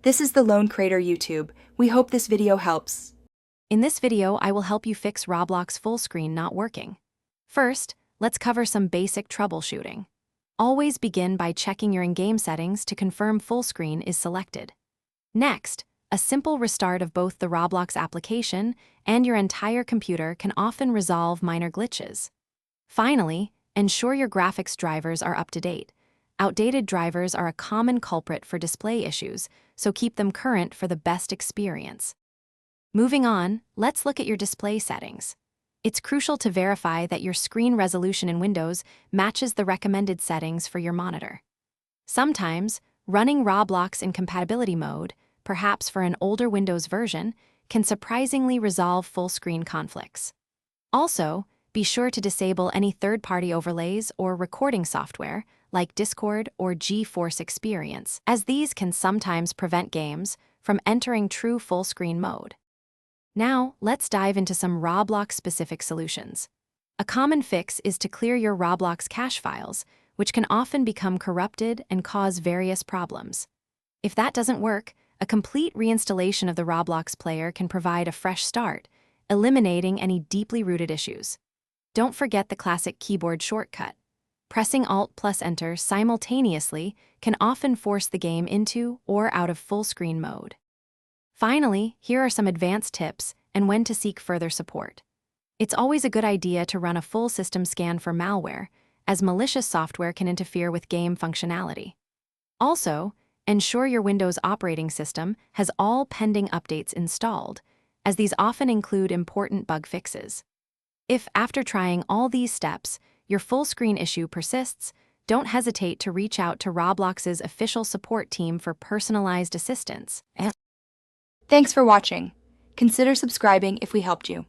This is the Lone Crater YouTube. We hope this video helps. In this video, I will help you fix Roblox Fullscreen not working. First, let's cover some basic troubleshooting. Always begin by checking your in-game settings to confirm Fullscreen is selected. Next, a simple restart of both the Roblox application and your entire computer can often resolve minor glitches. Finally, ensure your graphics drivers are up to date. Outdated drivers are a common culprit for display issues, so keep them current for the best experience. Moving on, let's look at your display settings. It's crucial to verify that your screen resolution in Windows matches the recommended settings for your monitor. Sometimes, running Roblox in compatibility mode, perhaps for an older Windows version, can surprisingly resolve full-screen conflicts. Also, be sure to disable any third-party overlays or recording software, like Discord or GeForce Experience, as these can sometimes prevent games from entering true full-screen mode. Now, let's dive into some Roblox-specific solutions. A common fix is to clear your Roblox cache files, which can often become corrupted and cause various problems. If that doesn't work, a complete reinstallation of the Roblox player can provide a fresh start, eliminating any deeply rooted issues. Don't forget the classic keyboard shortcut. Pressing Alt+Enter simultaneously can often force the game into or out of full-screen mode. Finally, here are some advanced tips and when to seek further support. It's always a good idea to run a full system scan for malware, as malicious software can interfere with game functionality. Also, ensure your Windows operating system has all pending updates installed, as these often include important bug fixes. If, after trying all these steps, your full-screen issue persists, don't hesitate to reach out to Roblox's official support team for personalized assistance. Thanks for watching. Consider subscribing if we helped you.